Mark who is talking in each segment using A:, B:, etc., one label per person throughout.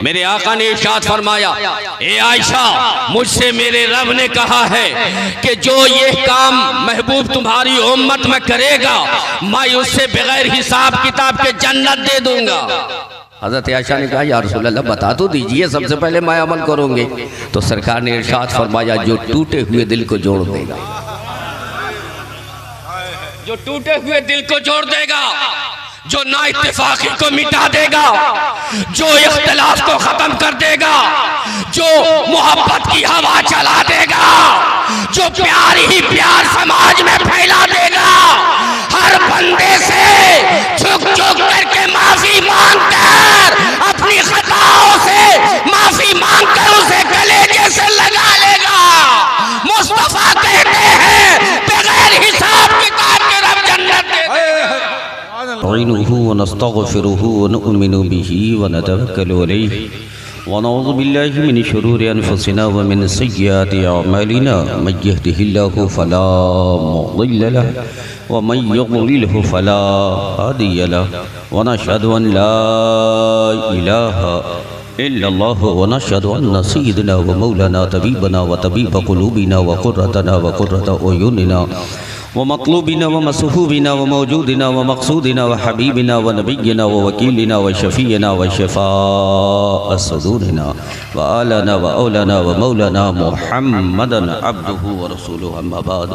A: मेरे आका ने इरशाद फरमाया, ए आयशा, मुझसे मेरे रब ने कहा है कि जो ये काम महबूब तुम्हारी उम्मत में करेगा मैं उससे बगैर हिसाब किताब के जन्नत दे दूंगा। हज़रत आयशा ने कहा, या रसूल अल्लाह बता तो दीजिए, सबसे पहले मैं अमल करूंगी। तो सरकार ने इरशाद फरमाया, जो टूटे हुए दिल को जोड़ देगा, जो टूटे हुए दिल को जोड़ देगा, जो ना इत्तेफाकी को मिटा देगा, जो इख्तिलाफ को खत्म कर देगा, जो मोहब्बत की हवा चला देगा, जो प्यार ही प्यार समाज में फैला देगा, हर बंदे से झुक झुक करके माफी मांगकर, अपनी खताओं से माफी मांगकर उसे गले से लगा लेगा। मुस्तफा कहते हैं बगैर हिसाब किताब के रब जन्नत देते हैं।
B: नस्तईनुहु व नस्तगफिरुहु व नु'मिनु बिही व नतवक्कलु अलैहि व नऊज़ु बिल्लाहि मिन शुरूरि अनफुसिना व मिन सय्यिआति अअमालिना मन यहदिहिल्लाहु फला मुज़िल्ल लहु व मन युज़लिल्हु फला हादिय लहु व नशहदु अन ला इलाहा इल्लल्लाहु व नशहदु अन्न सय्यिदना व मौलाना तबीबना व तबीब क़ुलूबिना व क़ुर्रतना व क़ुर्रत अयुनिना व मतलूबिना व मसहूबिना व मौजूदिना व मक़सूदिना व हबीबिना व नबीना व वकीलिना व शफ़ीना व शफ़ाअ सुदूरिना व आलना व औलाना व मौलाना मुहम्मदन अब्दुहु व रसूलुहु अम्मा बाद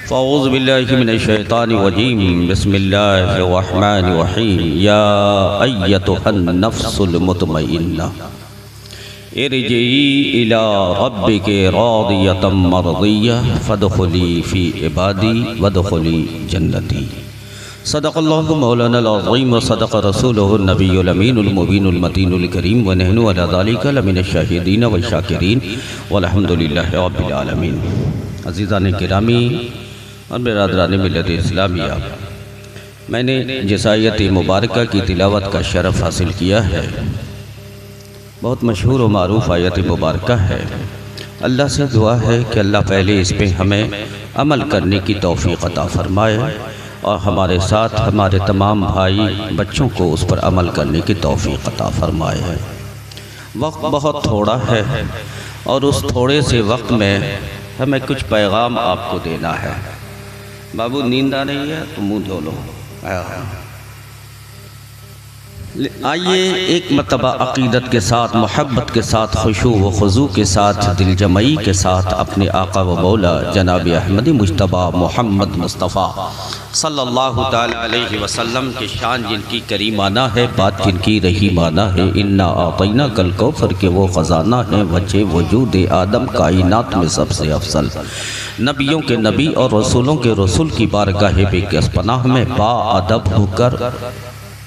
B: फ़अऊज़ु बिल्लाहि मिनश शैतानिर रजीम बिस्मिल्लाहिर रहमानिर रहीम या अय्यतुहन नफ्सुल मुतमइन्ना इरजिई इला रब्बिके रादियतम मरदिय्यह फदखुली फ़ी इबादी वदखुली जन्नती। सदक़ल्लाहु मौलाना अज़ीम व सदक़ रसूलुहुन नबियुल अमीनुल मुबीनुल मतीनुल करीम व नहनु अला ज़ालिका लमिनश शाहिदीन व शाकिरीन वल्हम्दुलिल्लाहि रब्बिल आलमीन। अज़ीज़ान किरामी और बिरादरान मिल्लत इस्लामिया, मैंने जिस आयत मुबारका की तिलावत का शरफ़ हासिल किया है, बहुत मशहूर और मारूफ़ आयत मुबारका है। अल्लाह से दुआ है कि अल्लाह पहले इस पे हमें अमल करने की तौफ़ीक़ अता फ़रमाए और हमारे साथ हमारे तमाम भाई बच्चों को उस पर अमल करने की तौफ़ीक़ अता फ़रमाए। वक्त बहुत थोड़ा है और उस थोड़े से वक्त में हमें कुछ पैगाम आपको देना है। बाबू नींद आ रही है तो मुँह धो लो। आइए एक मरतबा अक़ीदत के साथ, मोहब्बत के साथ, खुशू व खुज़ू के साथ, दिलजमई के साथ अपने आका व मौला जनाब अहमदी मुज्तबा मोहम्मद मुस्तफ़ा सल्लल्लाहु तआला अलैहि वसल्लम के शान जिनकी करीमाना है, बात जिनकी रहीमाना है, इन्ना आतैना कल कौसर के वो ख़जाना है, वजह वजूद आदम कायनात में सबसे अफसल, नबियों के नबी और रसूलों के रसूल की बारगाह बेकसपनाह में बाअदब होकर,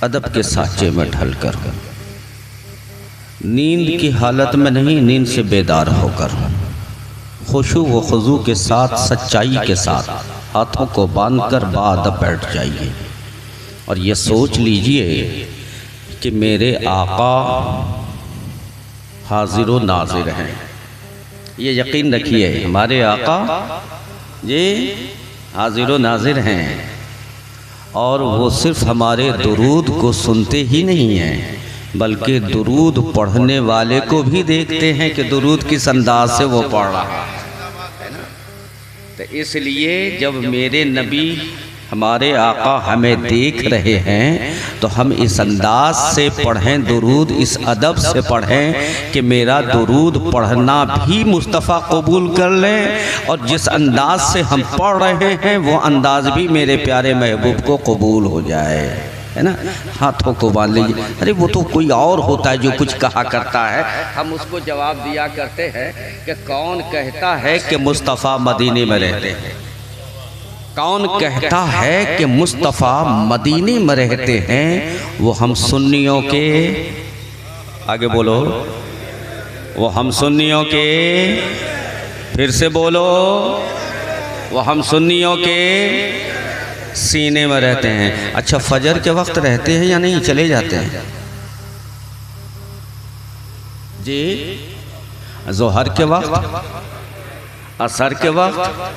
B: अदब के साँचे में ढलकर, नींद की हालत में नहीं, नींद से बेदार होकर, खुशू व खुज़ू के साथ, सच्चाई के साथ हाथों को बांधकर बाअदब बैठ जाइए और ये सोच लीजिए कि मेरे आका हाजिर व नाजिर हैं। ये यकीन रखिए, हमारे आका ये हाजिर व नाजिर हैं और वो सिर्फ हमारे दुरूद को सुनते ही नहीं हैं, बल्कि दुरूद पढ़ने वाले को भी देखते हैं कि दुरूद किस अंदाज से वो पढ़ रहा है ना। तो इसलिए जब मेरे नबी हमारे आका हमें देख रहे हैं तो हम इस अंदाज से पढ़ें दुरूद, इस अदब से पढ़ें कि मेरा दुरूद पढ़ना भी मुस्तफ़ा कबूल कर लें और जिस अंदाज से हम पढ़ रहे हैं वो अंदाज भी मेरे प्यारे महबूब को कबूल हो जाए, है ना। हाथों को बांध लीजिए। अरे वो तो कोई और होता है जो कुछ कहा करता है, हम उसको जवाब दिया करते हैं कि कौन कहता है कि मुस्तफ़ा मदीने में रहते हैं, कौन कहता है कि मुस्तफ़ा मदीने में रहते हैं। वो हम सुन्नियों के, आगे बोलो, वो हम सुन्नियों के, फिर से बोलो, वो हम सुन्नियों के सीने में रहते हैं। अच्छा, फजर के वक्त रहते हैं या नहीं, चले जाते हैं जी? ज़ोहर के वक्त, असर के वक्त,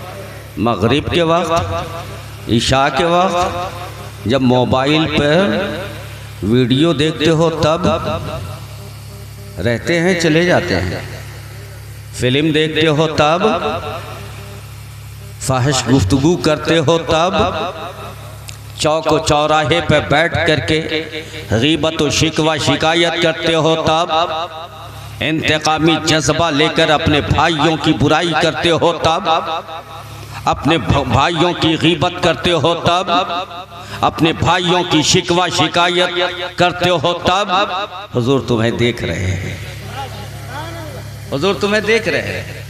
B: मगरिब के वक्त, इशा के वक्त, जब मोबाइल पर वीडियो देखते हो तब रहते हैं चले जाते हैं, फिल्म देखते हो तब, फाहिश गुफ्तगू करते हो तब, चौक चौराहे पे बैठ करके गीबत व शिकवा शिकायत करते हो तब, इंतकामी जज्बा लेकर अपने भाइयों की बुराई करते हो तब, अपने भाइयों की गीबत करते हो तब, अपने भाइयों की शिकवा शिकायत करते हो तब, हुजूर तुम्हें देख रहे हैं, हुजूर तुम्हें देख रहे हैं,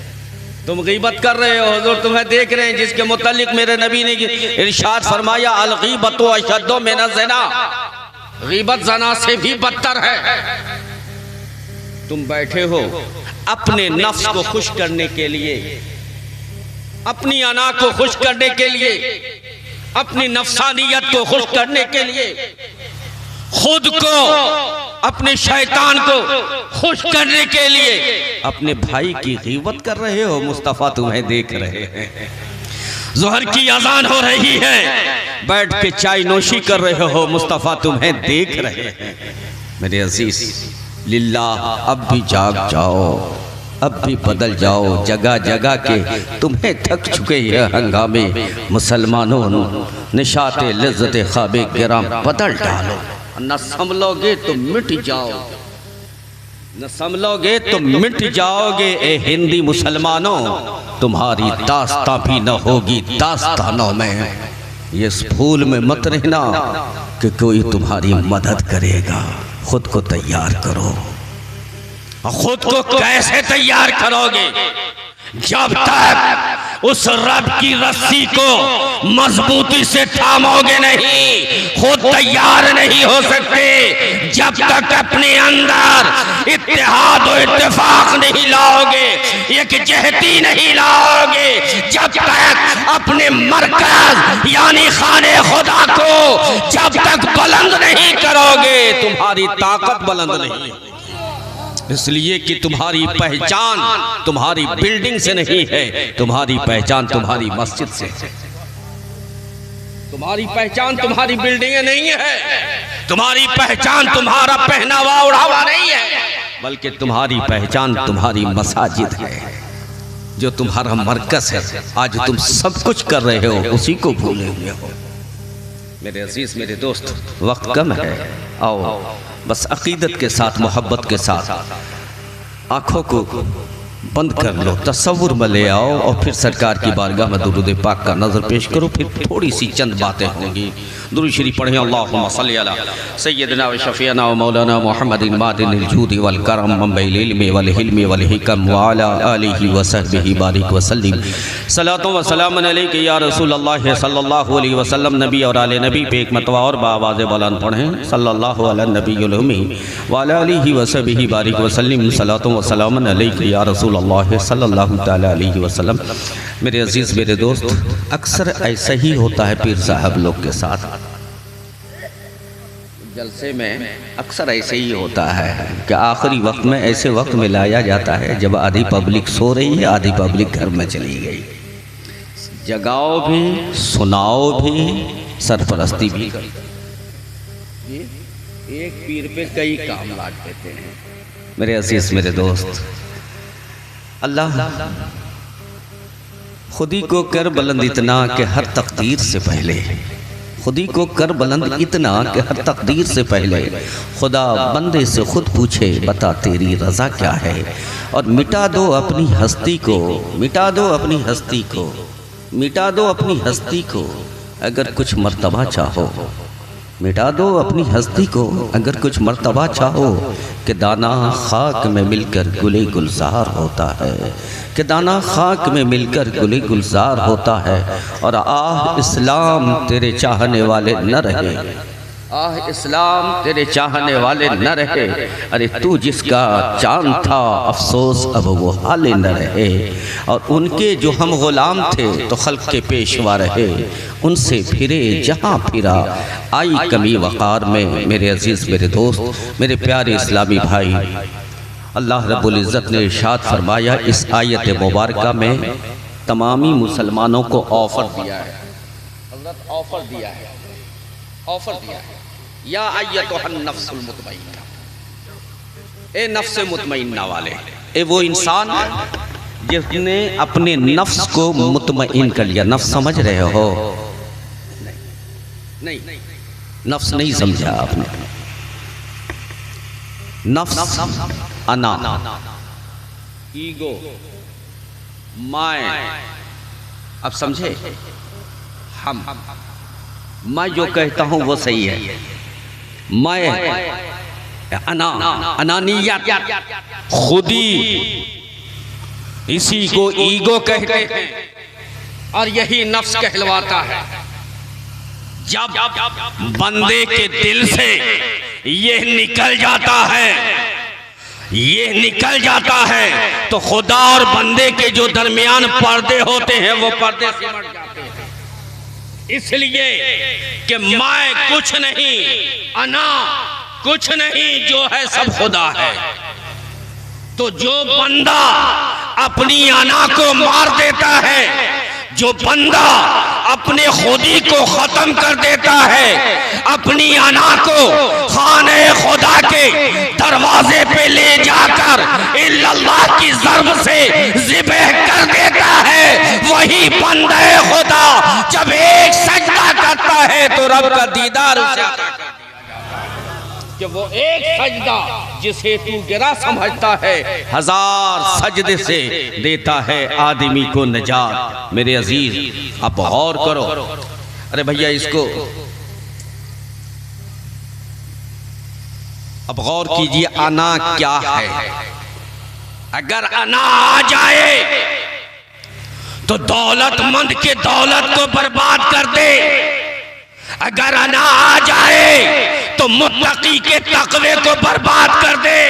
B: तुम गीबत कर रहे हो, हुजूर तुम्हें देख रहे हैं, जिसके मुतालिक मेरे नबी ने इरशाद फरमाया अल गीबतु अशद्दु मिन ज़िना, गीबत ज़ना से भी बदतर है। तुम बैठे हो अपने नफ्स को खुश करने के लिए, अपनी अना को खुश करने के लिए, अपनी नफ्सानियत को खुश करने के लिए, खुद को अपने शैतान को खुश करने के लिए अपने भाई की गीबत कर रहे हो। मुस्तफ़ा तुम्हें देख रहे हैं। ज़ोहर की अज़ान हो रही है, बैठ के चाय नोशी कर रहे हो, मुस्तफ़ा तुम्हें देख रहे हैं। मेरे अजीज लिल्लाह, अब भी जाग जाओ, अब भी बदल जाओ, जगह जगह के तुम्हें थक चुके ये हंगामे। मुसलमानों, निशाते लज्जत ख्वाबे गिराम बदल डालो, न संभलोगे तो मिट जाओगे, न संभलोगे तो मिट जाओगे। ए हिंदी मुसलमानों, तुम्हारी दास्तां भी न होगी दास्तानों में। ये इस भूल में मत रहना कि कोई तुम्हारी मदद करेगा। खुद को तैयार करो। खुद को कैसे तैयार करोगे? जब तक उस रब की रस्सी को मजबूती से थामोगे नहीं, खुद तैयार नहीं हो सकते। जब तक अपने अंदर इत्तेहाद और इत्तेफाक नहीं लाओगे, एक जहती नहीं लाओगे, जब तक अपने मरकज यानी खाने खुदा को जब तक बुलंद नहीं करोगे, तुम्हारी ताकत बुलंद नहीं। इसलिए कि तुम्हारी पहचान तुम्हारी बिल्डिंग से नहीं है, तुम्हारी पहचान तुम्हारी मस्जिद से है। तुम्हारी पहचान तुम्हारी बिल्डिंग नहीं है, तुम्हारी पहचान तुम्हारा पहनावा ओढ़ावा नहीं है, बल्कि तुम्हारी पहचान तुम्हारी मसाजिद है, जो तुम्हारा मरकज है। आज तुम सब कुछ कर रहे हो, उसी को भूले हुए हो। मेरे अजीज, मेरे दोस्त, वक्त कम है, आओ बस अकीदत के साथ, मोहब्बत के साथ आँखों को बंद कर लो, तसव्वुर में ले आओ और फिर सरकार की बारगाह में दुरूद पाक का नजर पेश करो। फिर थोड़ी सी चंद बातें होंगी। दुरूद शरीफ पढ़ें। अल्लाहुम्मा सल्ली अला सय्यदना व शफीअना व मौलाना मुहम्मदिन मादिनिल जूदि वल करम मंबइल इल्मि वल हिल्मि वल हिकम व अला आलिहि व सहबिहि बारिक व सल्लिम। सलातो व सलामुन अलैका या रसूल अल्लाह सल्लल्लाहु अलैहि वसल्लम। नबी और आले नबी पे एक मरतबा और बावाज़ बुलंद पढ़ें, सल्लल्लाहु अला नबिय्युल उम्मी व अला आलिहि व सहबिहि बारिक व सल्लिम। सलातो व सलामुन अलैका या रसूल अल्लाह सल्लल्लाहु तआला अलैहि वसल्लम। मेरे अजीज़, मेरे दोस्त, अक्सर ऐसा ही होता है पीर साहब लोग के साथ। जलसे में अक्सर ऐसे ही होता है कि आखिरी वक्त में ऐसे वक्त में लाया जाता है जब आधी पब्लिक सो रही है, आधी पब्लिक घर में चली गई। जगाओ भी, सुनाओ भी, सरपरस्ती भी। एक पीर पे कई काम लाग देते हैं। मेरे अजीज, मेरे दोस्त, अल्लाह खुदी को कर बुलंद इतना कि हर तकदीर से पहले, खुदी को कर बुलंद इतना कि हर तकदीर से पहले खुदा बंदे से खुद पूछे, बता तेरी रज़ा क्या है, और मिटा दो अपनी हस्ती को, मिटा दो अपनी हस्ती को, मिटा दो अपनी हस्ती को अगर कुछ मर्तबा चाहो, मिटा दो अपनी हस्ती को अगर कुछ मर्तबा चाहो। कि दाना खाक में मिलकर गुले गुलजार होता है, कि दाना खाक में मिलकर गुले गुलजार होता है। और आह इस्लाम तेरे चाहने वाले न रहे, आह इस्लाम तेरे चाहने वाले न रहे। अरे तू जिसका चांद था, अफसोस अब वो हाले न रहे। और उनके जो हम गुलाम थे तो खल्क के पेशवा रहे, उनसे फिरे जहाँ फिरा आई कमी वक़ार में। मेरे अजीज़, मेरे दोस्त, मेरे प्यारे इस्लामी भाई, अल्लाह रब्बुल इज़्ज़त ने इरशाद फरमाया इस आयत मुबारका में तमामी मुसलमानों को ऑफ़र दिया है। हज़रत ऑफ़र दिया है, ऑफ़र दिया है, या अय्यतुहन नफ्सुल मुतमइन्ना, ए नफ्स मुतमइन्ना वाले, ए वो इंसान जिसने अपने नफ्स को मुतमइन कर लिया। नफ्स समझ रहे हो? नहीं, नफ्स नहीं समझा आपने। नफ्स अना, ईगो, मैं, अब समझे? हम, मैं जो कहता हूं वो सही है। मैं, अना, अनानियत, खुदी, इसी को ईगो कहते हैं और यही नफ्स कहलवाता है। जब बंदे के दिल से ये निकल जाता है, ये निकल जाता है तो खुदा और बंदे के जो दरमियान पर्दे होते हैं वो पर्दे सिमट जाते हैं। इसलिए कि मैं कुछ नहीं, अना कुछ नहीं, जो है सब खुदा है। तो जो बंदा अपनी अना को मार देता है, जो बंदा अपने खुदी को खत्म कर देता है, अपनी अना को खाने खुदा के दरवाजे पे ले जाकर इल्लल्लाह की ज़र्ब से ज़िबह कर देता है, वही बंदे खुदा जब एक सजदा करता है तो रब का दीदार उसे अता कर दिया कि वो एक सजदा जिसे तू गिरा समझता है, 1000 सजदे से देता है आदमी को निजात। मेरे अजीज आप गौर करो। अरे भैया इसको अब गौर कीजिए, अना क्या है? अगर अना आ जाए तो दौलतमंद के दौलत को बर्बाद कर दे। अगर अना आ जाए तो मुत्तकी के तकवे को बर्बाद कर दे।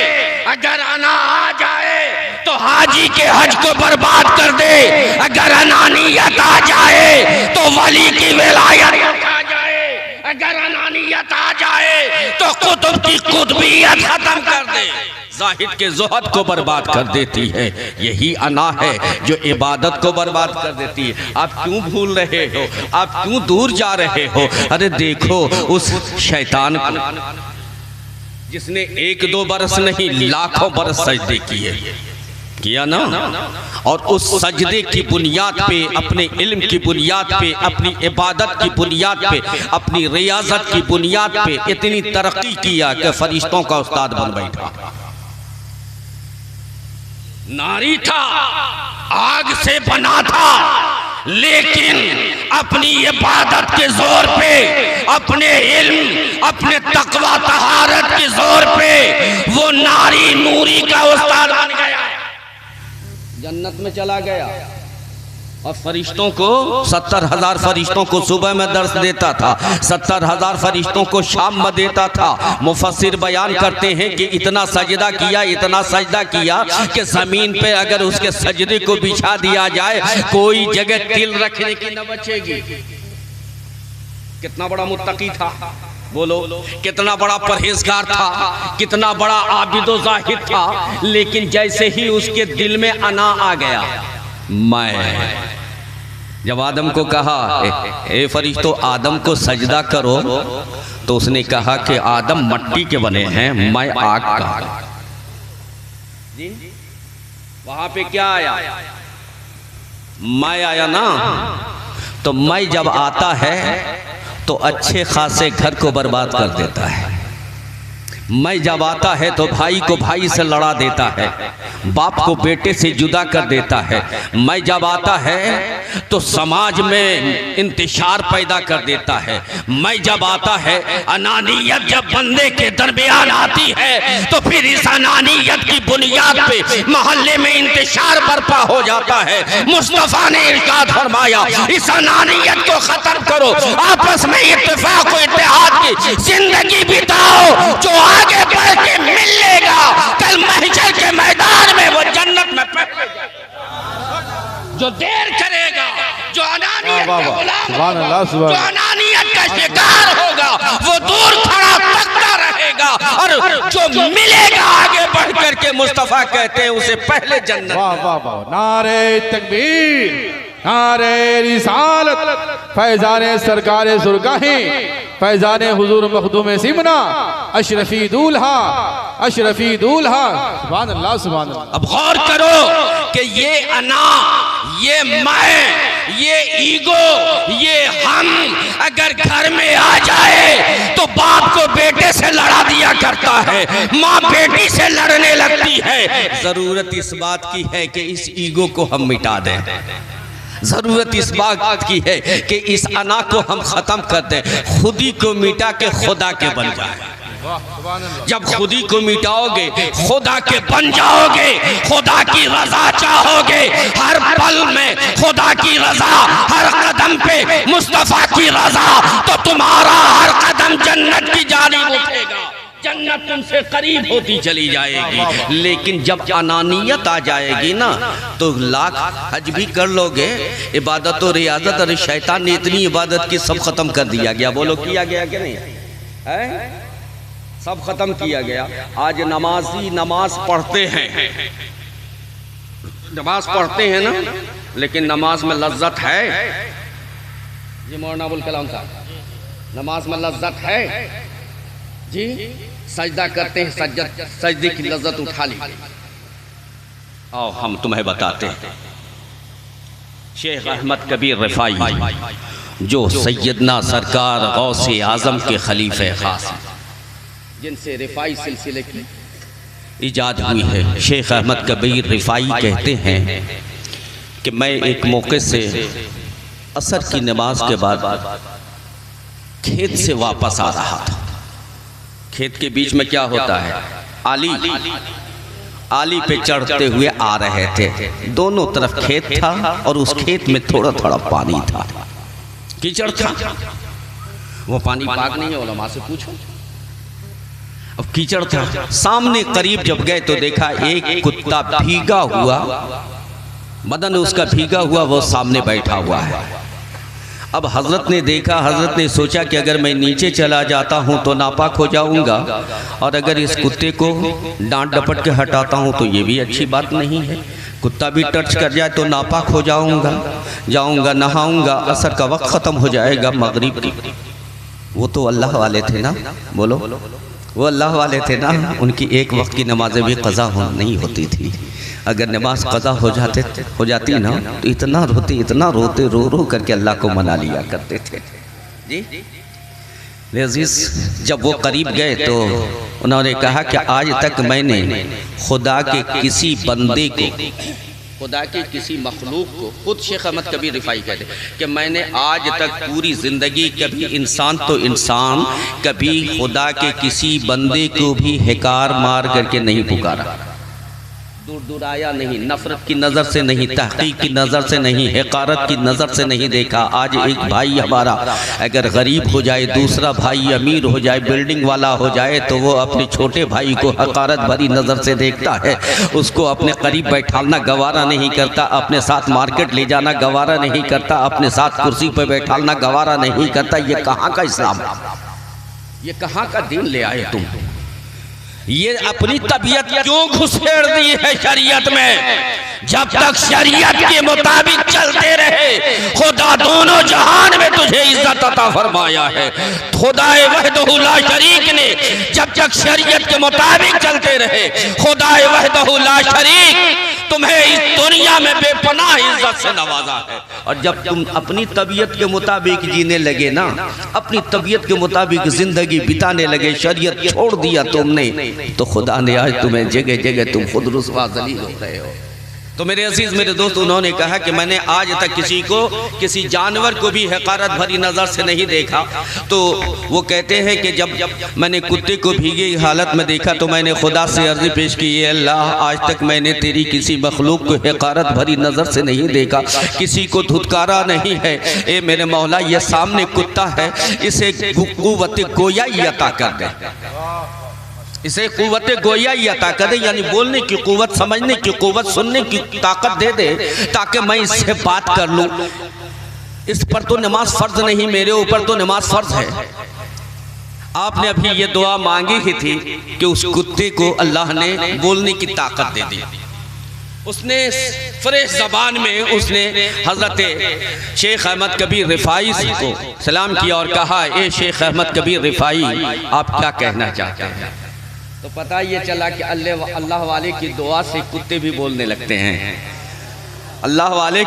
B: अगर अना आ जाए तो हाजी के हज को बर्बाद कर दे। अगर अनानियत आ जाए तो वली की विलायत आ जाए। अगर अनानियत आ जाए तो कुतुब की कुतुबियत खत्म कर दे। जाहिद के ज़ुहद को बर्बाद कर देती है। यही अना है जो इबादत को बर्बाद कर देती है। आप क्यों भूल रहे हो? आप क्यों दूर जा रहे हो? अरे देखो उस शैतान को जिसने 1-2 बरस नहीं लाखों बरस सजदे किया ना, और उस सजदे की बुनियाद पे, अपने इल्म की बुनियाद पे, अपनी इबादत की बुनियाद पे, अपनी रियाजत की बुनियाद पे इतनी तरक्की किया कि फरिश्तों का उस्ताद बन बैठा। नारी था, आग से बना था, लेकिन अपनी इबादत के जोर पे, अपने इल्म, अपने तकवा तहारत के जोर पे वो नारी नूरी का उस्ताद बन गया, जन्नत में चला गया। और फरिश्तों को 70,000 फरिश्तों को सुबह में दर्स देता था, 70,000 फरिश्तों को शाम में देता था। मुफस्सिर बयान करते हैं कि इतना सजदा किया, इतना सजदा किया कि जमीन पे अगर उसके सजदे को बिछा दिया जाए कोई जगह तिल रखने की न बचेगी। कितना बड़ा मुत्तकी था, बोलो, कितना बड़ा परहेजगार था, कितना बड़ा आबिदो जाहिद था। लेकिन जैसे ही उसके दिल में अना आ गया, मैं जब आदम को कहा ए फरिश्तो आदम को सजदा करो, तो उसने कहा कि आदम मट्टी के बने हैं, मैं आग का। वहां पे क्या आया? मैं आया ना। तो मैं जब आता है तो अच्छे खासे घर को बर्बाद कर देता है। मैं जब आता है तो भाई को भाई से लड़ा देता है, बाप को बेटे से जुदा कर देता है। मैं जब आता है तो समाज में इंतशार पैदा कर देता है। मैं जब आता है, अनानियत जब बंदे के दरमियान आती है तो फिर इस अनानियत की बुनियाद पे मोहल्ले में इंतशार बर्पा हो जाता है। मुस्तफा ने इरशाद फरमाया, इस अनानियत को खत्म करो, आपस में इत्तेफाक और इत्तेहाद की जिंदगी बिताओ। जो आगे बढ़ के मिल लेगा कल महशर के मैदान में वो जन्नत में पहुंच जाएगा। जो देर करेगा, जो अनानियत का गुलाम होगा, जो अनानियत का शिकार होगा, वो दूर खड़ा तकता रहेगा। और जो मिलेगा आगे बढ़ करके, मुस्तफा कहते हैं उसे पहले जन्नत।
C: वाह वाह वाह, नारे तकबीर, नारे रिसालत, फैजाने सरकारे सुरगाही, फैजाने हुजूर मखदूम सिमना अशरफी दूल्हा सुभान अल्लाह सुभान अल्लाह।
A: अब गौर करो कि ये अना, ये मैं, ये ईगो, ये हम अगर घर में आ जाए तो बाप को बेटे से लड़ा दिया करता है, माँ बेटी से लड़ने लगती है। जरूरत इस बात की है कि इस ईगो को हम मिटा दें, जरूरत इस बात की है कि इस अना को हम खत्म कर दें, खुदी को मिटा के खुदा के बन जाए। जब खुदी को मिटाओगे खुदा के बन जाओगे, खुदा की रजा चाहोगे, हर पल में खुदा की रजा, हर कदम पे मुस्तफा की रजा, तो तुम्हारा हर कदम जन्नत की जानिब उठेगा, जन्नत तुमसे करीब होती चली जाएगी। लेकिन जब अनानियत आ जाएगी ना तो लाख हज भी कर लोगे, इबादत और रियाजत, और शैतान ने इतनी इबादत की सब खत्म कर दिया गया। बोलो किया गया कि नहीं है? सब खत्म किया गया। आज नमाजी नमाज पढ़ते हैं, नमाज पढ़ते हैं ना, लेकिन नमाज में लज्जत है जी? मौलाना अबुल कलाम साहब, नमाज में लज्जत है जी? सजदा करते हैं, सजदे की लज्जत उठा ली। आओ हम तुम्हें बताते हैं। शेख अहमद कबीर रिफाई जो सैयदना सरकार गौसे आजम के खलीफे खास, जिनसे रिफाई सिलसिले की इजाद हुई है, शेख अहमद कबीर रिफाई कहते हैं कि मैं एक मौके से असर की नमाज के बाद खेत से वापस आ रहा था। खेत के बीच में क्या होता है, आली पे चढ़ते हुए आ रहे थे, दोनों तरफ खेत था और उस खेत में थोड़ा थोड़ा पानी था, कीचड़ था। वो पानी पाक नहीं है, उलमा से पूछो। अब कीचड़ था, सामने करीब जब गए तो देखा एक कुत्ता भीगा हुआ, बदन उसका भीगा हुआ, वो सामने बैठा हुआ है। अब हजरत ने देखा, हजरत ने सोचा कि अगर मैं नीचे चला जाता हूँ तो नापाक हो जाऊँगा, और अगर इस कुत्ते को डांट डपट के हटाता हूँ तो ये भी अच्छी बात नहीं है, कुत्ता भी टच कर जाए तो नापाक हो जाऊँगा, नहाऊँगा, असर का वक्त ख़त्म हो जाएगा, मगरिब की। वो तो अल्लाह वाले थे ना, बोलो, वो अल्लाह वाले थे ना, उनकी एक वक्त की नमाजें भी क़ज़ा नहीं होती थी। अगर नमाज क़ज़ा हो जाती ना तो इतना रोते, रो करके अल्लाह को मना लिया करते थे जी। अज़ीज़, जब वो करीब गए तो उन्होंने कहा कि आज तक मैंने खुदा के किसी बंदे को, खुदा के किसी मखलूक को, खुद शेख अहमद कबीर रिफाई कहते कि मैंने आज तक पूरी ज़िंदगी कभी इंसान तो इंसान, कभी खुदा के किसी बंदे को भी हिकार मार करके नहीं पुकारा, दूर दूर आया नहीं, नफरत की नज़र से नहीं, तहक़ीक़ की नज़र से नहीं, हिकारत की नज़र से नहीं देखा। आज एक भाई हमारा अगर गरीब हो जाए, दूसरा भाई अमीर हो जाए, बिल्डिंग वाला हो जाए, तो वो अपने छोटे भाई को हकारत भरी नज़र से देखता है, उसको अपने करीब बैठाना गवारा नहीं करता, अपने साथ मार्केट ले जाना गवारा नहीं करता, अपने साथ कुर्सी पर बैठाना गवारा नहीं करता। ये कहाँ का इस्लाम, ये कहाँ का दीन ले आए तुम? ये अपनी तबीयत क्यों घुसेड़ दी है शरीयत में? जब तक शरीयत के मुताबिक चलते रहे, खुदा दोनों जहान में तुझे इज्जत अता फरमाया है। खुदाए वहदहू ला शरीक ने जब तक शरीयत के मुताबिक चलते रहे, खुदाए वहदहू ला शरीक तुम्हें इस दुनिया में बेपनाह इज्जत से नवाजा है। और जब तुम अपनी तबीयत के मुताबिक जीने लगे ना, अपनी तबीयत के मुताबिक जिंदगी बिताने लगे, शरीयत छोड़ दिया तुमने, तो खुदा ने आज तुम्हें जगह जगह तुम खुद रुस्वा ज़लील हो गए हो। तो मेरे अजीज, मेरे दोस्त, उन्होंने कहा कि मैंने आज तक किसी को, किसी जानवर को भी हकारत भरी नज़र से नहीं देखा। तो वो कहते हैं कि जब मैंने कुत्ते को भीगी हालत में देखा तो मैंने खुदा से अर्ज़ी पेश की, अल्लाह, आज तक मैंने तेरी किसी मखलूक को हकारत भरी नज़र से नहीं देखा, किसी को धुतकारा नहीं है। ए मेरे मौला, ये सामने कुत्ता है, इसे कुव्वत गोयाई अता कर दे, इसे कुव्वत गोयाई अता कर दे, यानी बोलने की कुव्वत, समझने की कुव्वत, सुनने की ताकत दे दे, ताकि मैं इससे बात कर लूँ। इस पर तो नमाज फ़र्ज नहीं, मेरे ऊपर तो नमाज फ़र्ज है। आपने अभी ये दुआ मांगी ही थी कि उस कुत्ते को अल्लाह ने बोलने की ताकत दे दी। उसने फ्रेश ज़बान में उसने हज़रत शेख अहमद कबीर रिफ़ाई को सलाम किया और कहा, ए शेख अहमद कबीर रिफ़ाई, आप क्या कहना चाहते हैं? तो पता ये चला कि अल्लाह वाले की दुआ से कुत्ते भी बोलने लगते हैं। अल्लाह वाले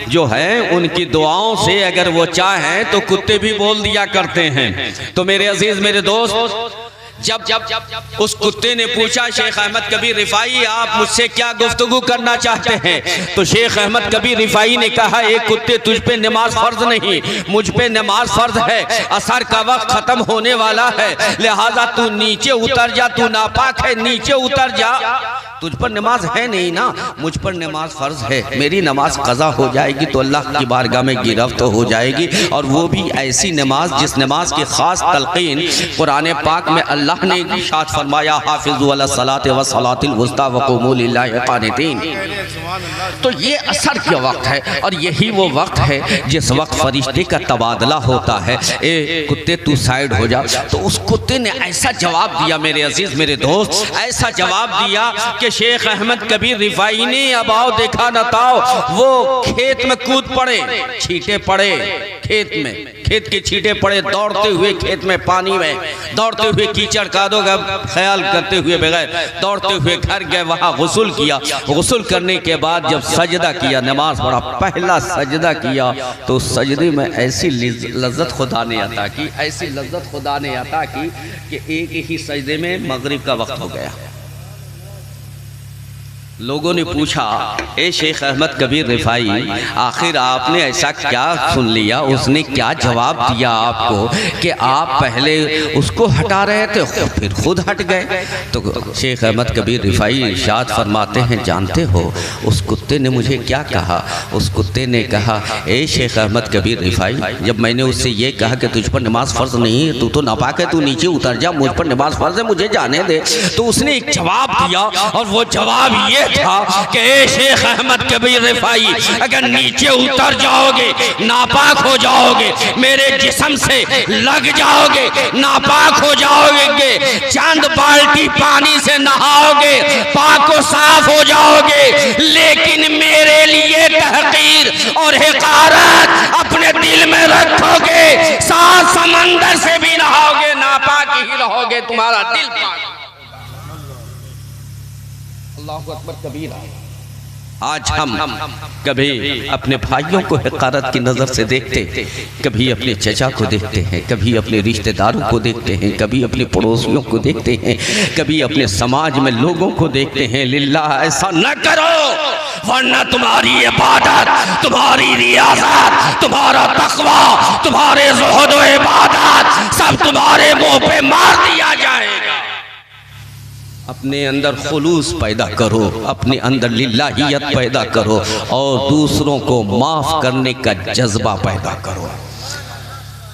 A: जो हैं उनकी दुआओं से अगर वो चाहें तो कुत्ते भी बोल दिया करते हैं। तो मेरे अजीज, मेरे दोस्त, जब उस कुत्ते ने पूछा, शेख अहमद कबीर रिफ़ाई आप मुझसे क्या गुफ्तगू करना चाहते हैं? तो शेख अहमद कबीर रिफ़ाई ने कहा, एक कुत्ते तुझ पे नमाज फर्ज नहीं, मुझ पे नमाज फर्ज है। असर का वक्त खत्म होने वाला है, लिहाजा तू नीचे उतर जा, तू नापाक है, नीचे उतर जा। तुझ पर नमाज है नहीं ना, मुझ पर नमाज फर्ज है। मेरी नमाज कज़ा हो जाएगी तो अल्लाह की बारगाह में गिरफ्त हो जाएगी, और वो भी ऐसी नमाज जिस नमाज की खास तलकीन कुरान पाक में अल्लाह ने इरशाद फरमाया, हाफिज़ू अला सलात व सलातिल वुस्ता व क़ूमू लिल्लाहि क़ानितीन। तो ये असर का वक्त है, और यही वो वक्त है जिस वक्त फरिश्ते का तबादला होता है। ए कुत्ते तू साइड हो जा। तो उस कुत्ते ने ऐसा जवाब दिया मेरे अजीज, मेरे दोस्त, ऐसा जवाब दिया कि शेख अहमद कबीर रिफ़ाई ने अब आओ देखा न ताओ, वो खेत में कूद पड़े, छींटे पड़े खेत में, खेत के छींटे पड़े, दौड़ते हुए खेत में, पानी में दौड़ते हुए, कीचड़ कादों का ख्याल करते हुए बगैर दौड़ते हुए घर गए, वहाँ गुस्ल किया। गुस्ल करने के बाद जब सजदा किया, नमाज पढ़ा, पहला सजदा किया, तो सजदे में ऐसी लज्जत खुदा ने अता की, ऐसी लज्जत खुदा ने अता की कि एक ही सजदे में मगरिब का वक्त हो गया। लोगों ने पूछा, ए शेख अहमद कबीर रिफ़ाई, आखिर आपने ऐसा क्या सुन लिया, उसने क्या जवाब दिया आपको कि आप पहले उसको हटा रहे थे फिर खुद हट गए? तो शेख अहमद कबीर रिफ़ाई इरशाद फरमाते हैं, जानते हो उस कुत्ते ने मुझे क्या कहा? उस कुत्ते ने कहा, ए शेख अहमद कबीर रिफ़ाई, जब मैंने उससे ये कहा कि तुझ पर नमाज फ़र्ज नहीं है, तू तो नापाक है, तू नीचे उतर जा, मुझ पर नमाज फ़र्ज है, मुझे जाने दे। तो उसने एक जवाब दिया, और वो जवाब ये था कि ए शेख अहमद कबीर रिफ़ाई, अगर नीचे उतर जाओगे नापाक हो जाओगे, मेरे जिस्म से लग जाओगे, नापाक हो जाओगे, चंद बाल्टी पानी से नहाओगे, पाक व साफ हो जाओगे, लेकिन मेरे लिए तहकीर और हिकारत अपने दिल में रखोगे, सात समंदर से भी नहाओगे, नापाक ही रहोगे, तुम्हारा दिल पाक। अल्लाहु अकबर कबीरा। आज हम कभी अपने भाइयों को हिकारत की नज़र से देखते, कभी अपने चचा को देखते हैं, कभी अपने रिश्तेदारों को देखते हैं, कभी अपने पड़ोसियों को देखते हैं, कभी अपने समाज में लोगों को देखते हैं। लिल्लाह ऐसा न करो, वरना तुम्हारी इबादत, तुम्हारी रियाज़त, तुम्हारा तक़वा, तुम्हारे ज़ुहद व इबादत सब तुम्हारे मुँह पे मार दिया जाएगा। अपने अंदर खुलूस पैदा करो, अपने अंदर लिल्लाहियत पैदा करो, और दूसरों को माफ़ करने का जज्बा पैदा करो।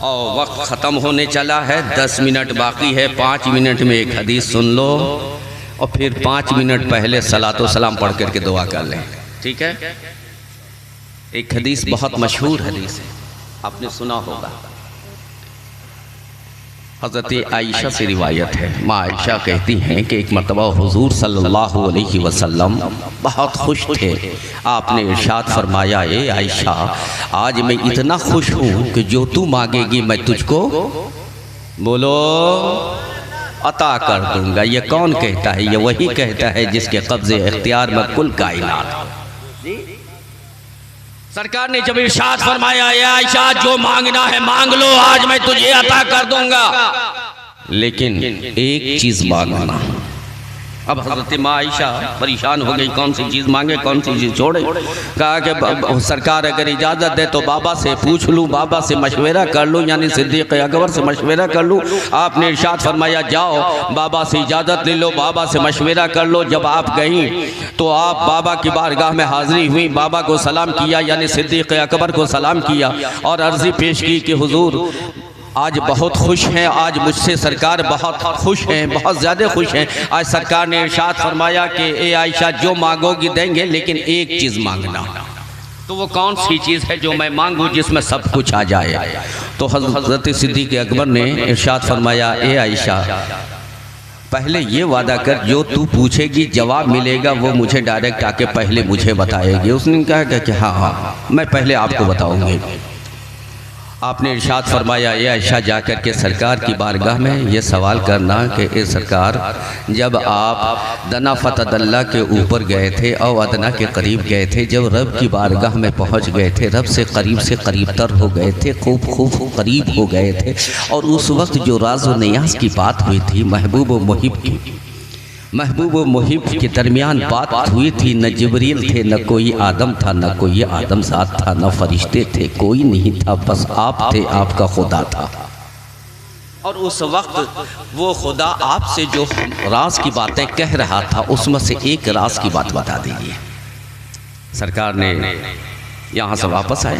A: और वक्त ख़त्म होने चला है, 10 मिनट बाकी है। 5 मिनट में एक हदीस सुन लो, और फिर 5 मिनट पहले सलातो सलाम पढ़ करके दुआ कर लें, ठीक है? एक हदीस बहुत मशहूर हदीस है, आपने सुना होगा। हज़रत आयशा से रिवायत है, माँ आयशा कहती हैं कि एक मरतबा हुज़ूर सल्लल्लाहु अलैहि वसल्लम बहुत खुश थे। आपने इरशाद फरमाया, ए आयशा, आज मैं इतना खुश हूँ कि जो तू मांगेगी मैं तुझको बोलो अता कर दूंगा। ये कौन कहता है? ये वही कहता है जिसके कब्ज़े इख्तियार में कुल कायनात। सरकार ने जब इरशाद फरमाया, या आयशा जो मांगना है मांग लो, आज मैं तुझे अता कर दूंगा, लेकिन एक चीज मांगना। अब हज़रत माँ आयशा परेशान हो गई, कौन सी चीज़ मांगे, कौन सी चीज़ छोड़े। कहा कि सरकार अगर इजाज़त दे तो बाबा से पूछ लूँ, बाबा से मशवरा कर लूँ, यानी सिद्दीक़ अकबर से मशवरा कर लूँ। आपने इरशाद फरमाया, जाओ बाबा से इजाज़त ले लो, बाबा से मशवरा कर लो। जब आप गई तो आप बाबा की बारगाह में हाज़िरी हुई, बाबा को सलाम किया, यानी सिद्दीक़ अकबर को सलाम किया, और अर्ज़ी पेश की कि हुज़ूर आज बहुत खुश हैं, आज मुझसे सरकार बहुत खुश हैं, बहुत ज़्यादा खुश हैं। आज सरकार ने इरशाद फरमाया कि ए आयशा जो मांगोगी देंगे, लेकिन एक चीज़ मांगना। तो वो कौन सी चीज़ है जो मैं मांगूँ जिसमें सब कुछ आ जाए? तो हज़रत सिद्दीक़ अकबर ने इरशाद फरमाया, ए आयशा
B: पहले ये वादा कर, जो तू पूछेगी जवाब मिलेगा वो मुझे डायरेक्ट आके पहले मुझे बताएगी। उसने कहा कि हाँ हाँ मैं पहले आपको बताऊंगी। आपने इरशाद फरमाया, ये आयशा जाकर के सरकार की बारगाह में ये सवाल करना कि ए सरकार, जब आप दना फतदल्ला के ऊपर गए थे और अदना के करीब गए थे, जब रब की बारगाह में पहुंच गए थे, रब से करीब तर हो गए थे, खूब करीब हो गए थे, और उस वक्त जो राज व नियाज़ की बात हुई थी, महबूब व मुहिब के दरमियान बात हुई थी, न जिब्रील थे, न कोई आदम था, न कोई आदम ज़ात था, न फरिश्ते थे, कोई नहीं था, बस आप थे, आपका खुदा था। और उस वक्त वो खुदा आपसे जो राज की बातें कह रहा था, उसमें से एक राज की बात बता दीजिए। सरकार ने यहाँ से वापस आए,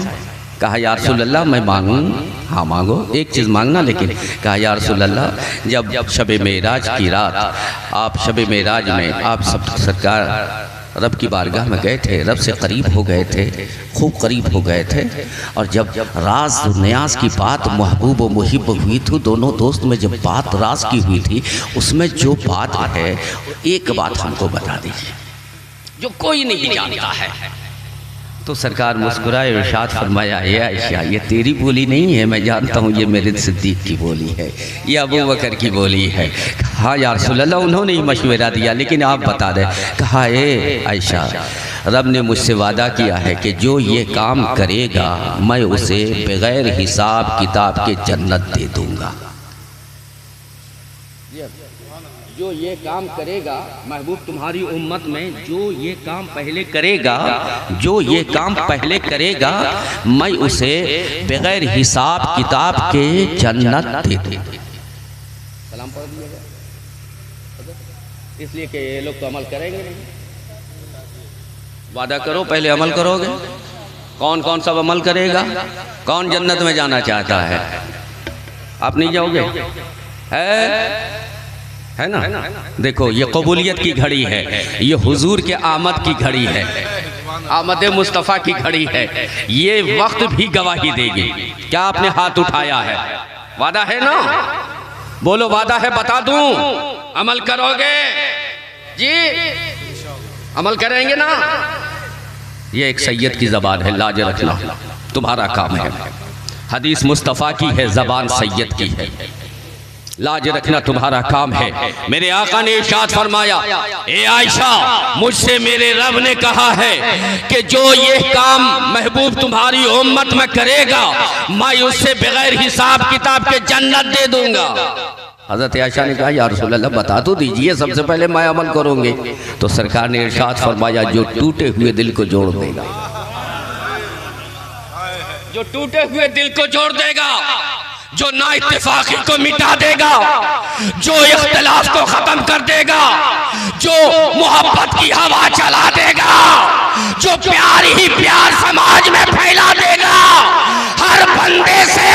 B: कहा या रसूल अल्लाह मैं मांगूँ? हाँ मांगो, एक चीज़ मांगना। लेकिन कहा या रसूल अल्लाह, जब शब मेराज की रात आप शब मेराज में आप सब सरकार रब की बारगाह में गए थे, रब से करीब हो गए थे, खूब करीब हो गए थे, और जब राज नियाज की बात महबूब व मुहिब हुई थी, दोनों दोस्त में जब बात राज की हुई थी, उसमें जो बात है एक बात हमको बता दीजिए जो कोई नहीं जानता है। तो सरकार मुस्कुराए, इरशाद फरमाया, ये आयशा ये तेरी बोली नहीं है, मैं जानता हूँ ये मेरे सिद्दीक की बोली है, ये अबू बकर की बोली है। हाँ या रसूल अल्लाह, उन्होंने ही मशवरा दिया, लेकिन आप बता दें। कहा ए आयशा, रब ने मुझसे वादा किया है कि जो ये काम करेगा मैं उसे बगैर हिसाब किताब के जन्नत दे दूँगा। जो ये काम करेगा महबूब तुम्हारी उम्मत में, जो ये काम पहले करेगा, जो ये काम पहले करेगा मैं उसे बगैर हिसाब किताब के जन्नत दे दूँगा। सलाम पढ़ दिया गया, इसलिए कि ये लोग तो अमल करेंगे नहीं। वादा करो, पहले अमल करोगे। कौन कौन सब अमल करेगा? कौन जन्नत में जाना चाहता है? आप नहीं जाओगे? है ना? देखो ये कबूलियत की घड़ी है, ये हुजूर के आमद की घड़ी है, आमद मुस्तफ़ा की घड़ी है। ये वक्त भी गवाही देगी। क्या आपने हाथ उठाया है? वादा है ना? बोलो वादा है, बता दूं। अमल करोगे जी? अमल करेंगे ना? ये एक सैयद की ज़बान है, लाज रखना तुम्हारा काम है। हदीस मुस्तफ़ा की है, ज़बान सैयद की है, लाज रखना तुम्हारा काम है। मेरे आका ने इरशाद फरमाया, ए आयशा, मुझसे मेरे रब ने कहा है कि जो ये काम महबूब तुम्हारी उम्मत में करेगा मैं उससे बगैर हिसाब किताब के जन्नत दे दूंगा। हज़रत आयशा ने कहा, या रसूल अल्लाह बता तो दीजिए, सबसे पहले मैं अमल करूंगी। तो सरकार ने इरशाद फरमाया, जो टूटे हुए दिल को जोड़ देगा,
A: जो टूटे हुए दिल को जोड़ देगा, जो ना इत्तेफाकी को मिटा देगा, जो इख्तिलाफ को खत्म कर देगा, जो मोहब्बत की हवा चला देगा, जो प्यार ही प्यार समाज में फैला देगा, हर बंदे से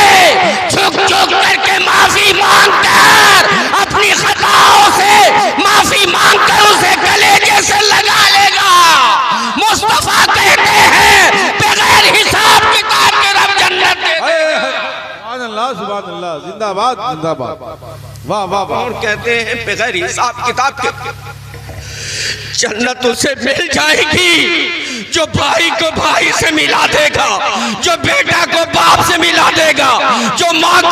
A: झुक झुक करके माफी मांगकर, अपनी खताओं से माफी मांगकर उसे कलेजे से लगा लेगा। मुस्तफा कहते हैं बगैर हिसाब किताब के रब जन्नत दे देगा।
C: सुभान अल्लाह, जिंदाबाद जिंदाबाद, वाह वाह वाह।
A: और कहते हैं बगैर हिसाब किताब के जन्नत उसे मिल जाएगी जो भाई को भाई से मिला देगा, जो बेटा को बाप से मिला देगा, जो माँ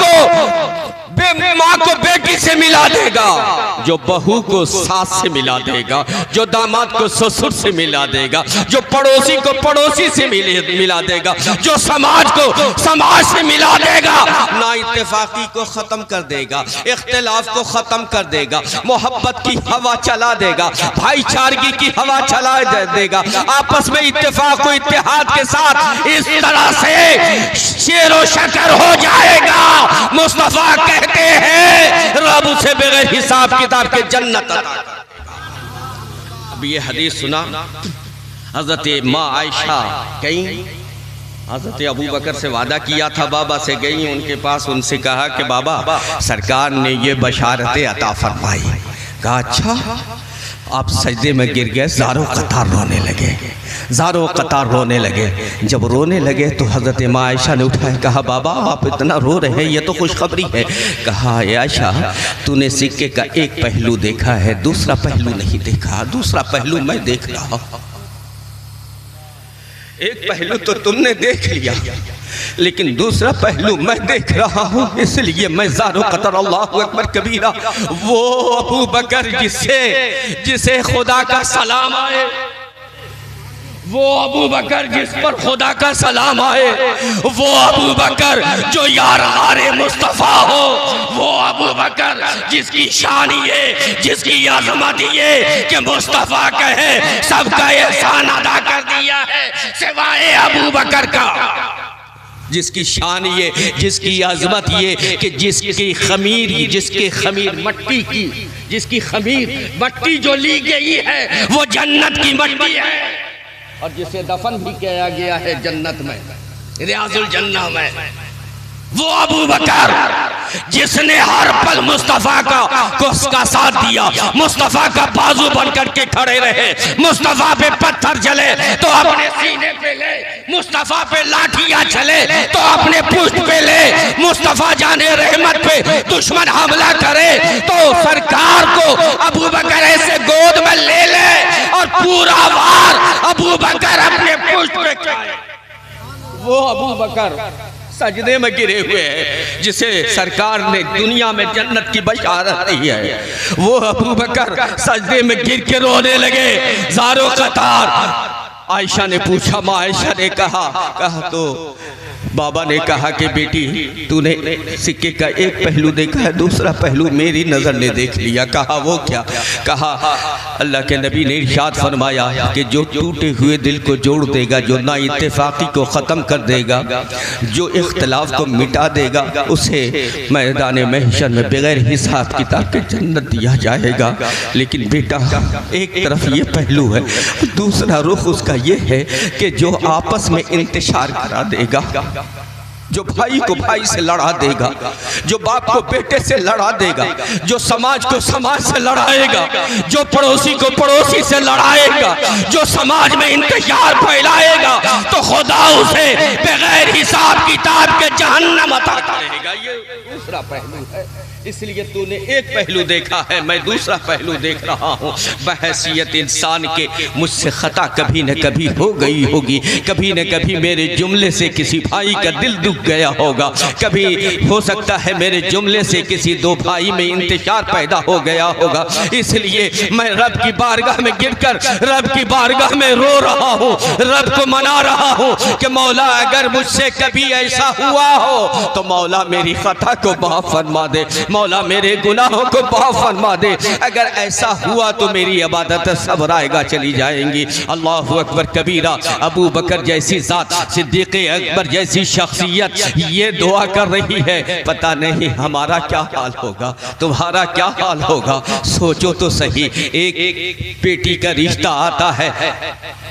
A: को बेटी से मिला देगा, जो बहू को सास से मिला देगा, जो दामाद को ससुर से मिला देगा, जो पड़ोसी को पड़ोसी से मिला देगा, जो समाज को समाज से मिला देगा, ना इत्तेफाकी को खत्म कर देगा, इख्तिलाफ को खत्म कर देगा, मोहब्बत की हवा चला देगा, भाईचारगी की हवा चला देगा, आपस में इत्तेफाक को इत्तेहाद के साथ इस तरह से शेरो शकर हो जाएगा। मुस्तफा कहते हैं रब उसे बगैर हिसाब किताब के जन्नत अता करेगा। अब ये हदीस सुना, हजरत माँ आयशा गई, हजरत अबू बकर से वादा किया था, बाबा से गई उनके पास, उनसे कहा कि बाबा सरकार ने ये बशारतें अता फरमाई। कहा अच्छा,
B: आप सजदे में गिर गए, ज़ारो कतार रोने लगे, ज़ारो कतार रोने लगे। जब रोने लगे तो हज़रत माँ आयशा ने उठाया, कहा बाबा आप इतना रो रहे हैं, ये तो खुशखबरी है। कहा आयशा तूने सिक्के का एक पहलू देखा है, दूसरा पहलू नहीं देखा, दूसरा पहलू मैं देख रहा हूँ। एक पहलू तो तुमने देख लिया, लेकिन दूसरा पहलू मैं देख रहा हूँ, इसलिए मैं ज़ारो कतर अल्लाहु अकबर कबीरा, वो अबू बकर जिसे खुदा का सलाम आए,
A: वो अबू बकर जिस पर खुदा का सलाम आए, वो अबू बकर जो यार-ए मुस्तफ़ा हो, वो अबू बकर जिसकी शान ये, जिसकी अज़मत ये कि मुस्तफ़ा कहे सबका एहसान अदा कर दिया है सिवाय अबू बकर का।
B: जिसकी शान ये, जिसकी अज़मत ये कि जिसके खमीर मट्टी की, जिसकी खमीर
A: मट्टी जो ली गई है वो जन्नत की मट्टी है,
B: और जिसे दफन भी किया गया है जन्नत में,
A: रियाजुल जन्नह में, वो अबू बकर जिसने हर पल मुस्तफ़ा का साथ दिया, मुस्तफ़ा का बाजू बन करके खड़े रहे, मुस्तफ़ा पे पत्थर चले तो अपने सीने पे ले, मुस्तफ़ा पे लाठियां चले तो अपने पुष्ट पे ले, मुस्तफ़ा जाने रहमत पे दुश्मन हमला करे तो सरकार को अबू बकर ऐसे गोद में ले ले और पूरा वार अबू बकर अपने पुष्ट पे खाए।
B: वो अबू बकर सजदे में गिरे हुए हैं, जिसे सरकार ने दुनिया में जन्नत की बशारत दी है, वो अबू बकर सजदे में गिर के रोने लगे, ज़ारो कतार। आयशा ने पूछा, माँ आयशा ने कहा तो बाबा ने कहा कि बेटी तूने सिक्के का एक पहलू देखा है, दूसरा पहलू मेरी नज़र ने देख लिया। कहा वो क्या? कहा अल्लाह के नबी ने इरशाद फरमाया कि जो टूटे हुए दिल को जोड़ देगा, जो ना इत्तेफाकी को ख़त्म कर देगा, जो इख्तलाफ को मिटा देगा, उसे मैदान महशर में बगैर हिसाब किताब के जन्नत दिया जाएगा। लेकिन बेटा एक तरफ ये पहलू है, दूसरा रुख उसका ये है कि जो आपस में इंतशार करा देगा, जो भाई को भाई से लड़ा देगा, जो बाप को बेटे से लड़ा देगा, जो समाज को समाज से लड़ाएगा, जो पड़ोसी को पड़ोसी से लड़ाएगा, जो समाज में इंतजार फैलाएगा, तो खुदा उसे बगैर हिसाब किताब के जहन्नम अता करेगा। ये दूसरा पहलू है। इसलिए तूने एक पहलू देखा है, मैं दूसरा पहलू देख रहा हूँ। बहैसियत इंसान के मुझसे खता कभी न कभी हो गई होगी, कभी न कभी मेरे जुमले से किसी भाई का दिल दुख गया होगा, कभी हो सकता है मेरे जुमले से किसी दो भाई में इंतशार पैदा हो गया होगा। इसलिए मैं रब की बारगाह में गिरकर रब की बारगाह में रो रहा हूँ, रब को मना रहा हूँ कि मौला अगर मुझसे कभी ऐसा हुआ हो तो मौला मेरी खता को माफ फरमा दे, मौला मेरे गुनाहों को माफ फरमा दे। अगर ऐसा हुआ तो मेरी इबादत सब रायगा चली जाएंगी। अल्लाहु अकबर कबीरा। अबू बकर जैसी ज़ात, सिद्दीक़ अकबर जैसी शख्सियत ये दुआ कर रही है, पता नहीं हमारा क्या हाल होगा, तुम्हारा क्या हाल होगा। सोचो तो सही, एक बेटी का रिश्ता आता है,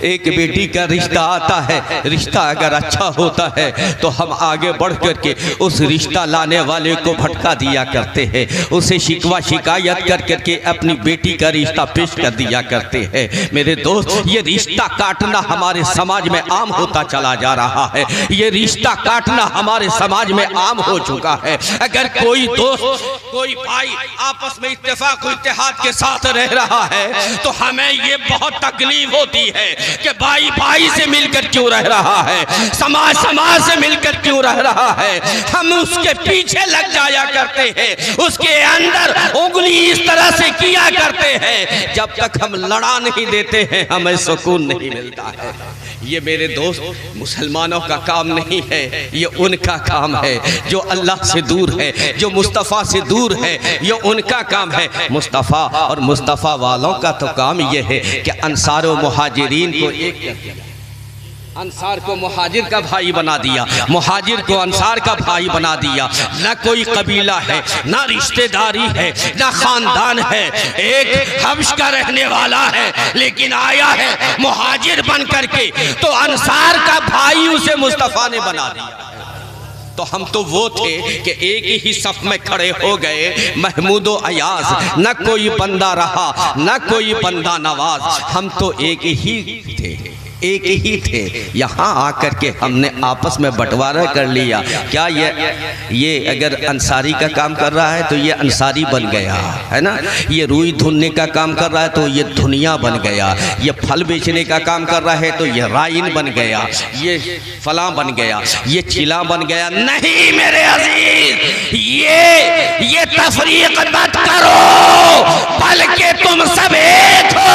B: एक बेटी का रिश्ता आता है, रिश्ता अगर अच्छा होता है तो हम आगे बढ़ करके उस रिश्ता लाने वाले को भटका दिया करते हैं, उसे शिकवा शिकायत कर करके अपनी बेटी का रिश्ता पेश कर दिया करते हैं। मेरे दोस्त, ये रिश्ता काटना हमारे समाज में आम होता चला जा रहा है, ये रिश्ता काटना हमारे समाज में आम हो चुका है। अगर कोई दोस्त, कोई भाई आपस में इत्तेफाक इत्तेहाद के साथ रह रहा है तो हमें ये बहुत तकलीफ होती है कि भाई भाई से मिलकर क्यों रह रहा है, समाज समाज से मिलकर क्यों रह रहा है। हम उसके पीछे लग जाया करते हैं, उसके अंदर उंगली इस तरह से किया करते हैं, जब तक हम लड़ा नहीं देते हैं हमें सुकून नहीं मिलता है। ये मेरे दोस्त मुसलमानों का काम नहीं है, ये उनका काम है जो अल्लाह से दूर है, जो मुस्तफ़ा से दूर है, ये उनका काम है। मुस्तफ़ा और मुस्तफ़ा वालों का तो काम ये है कि अंसार व मुहाजिरीन को एक कर दिया, अंसार को मुहाजिर का भाई बना दिया, मुहाजिर को अंसार का भाई बना दिया। न कोई कबीला है, न रिश्तेदारी है, न खानदान है, एक हब्श का रहने वाला है लेकिन आया है मुहाजिर बन करके, तो अंसार का भाई उसे मुस्तफ़ा ने बना दिया।
A: तो हम तो वो थे कि एक ही सफ में खड़े हो गए, महमूद व अयाज, न कोई बंदा रहा न कोई बंदा नवाज, हम तो एक ही थे, एक ही थे। यहाँ आकर के हमने आपस में बंटवारा कर लिया। क्या ये अगर अंसारी का काम कर रहा है तो ये अंसारी बन गया है ना, ये रुई धुनने का काम कर रहा है तो ये धुनिया बन गया, ये फल बेचने का काम कर रहा है तो ये राइन बन गया, ये फला बन गया, ये चिला बन गया। नहीं मेरे अजीज, ये तफरीक मत करो, बल्कि तुम सब एक हो,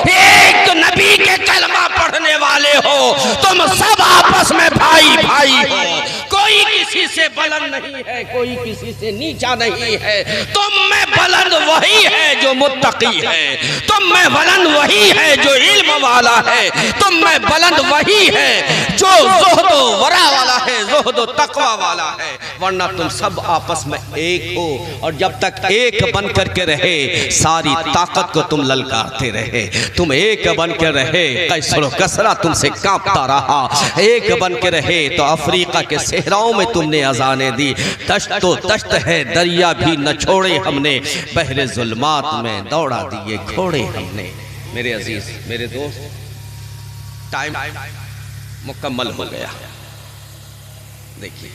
A: एक नबी के कलमा पढ़ने वाले हो, तुम सब आपस में भाई भाई हो। कोई किसी से बुलंद नहीं है, कोई किसी से नीचा नहीं है। तुम में बुलंद वही है जो मुत्तकी है, तुम में बुलंद वही है जो इल्म वाला है, तुम में बुलंद वही है जो ज़ुहद व वरा वाला है, ज़ुहद व तक़वा वाला है। वरना तुम सब आपस में एक हो, और जब तक एक बन करके रहे सारी ताकत को तुम ललकारते रहे। तुम एक बन के रहे, कैसर कसरा तुमसे कांपता रहा, एक बन के रहे तो अफ्रीका के सहराओं में तुमने अजाने दी। दश्त तो दश्त है, दरिया भी न छोड़े हमने, बहरे जुल्मात में दौड़ा दिए घोड़े हमने। मेरे अजीज, मेरे दोस्त, टाइम मुकम्मल हो गया। देखिए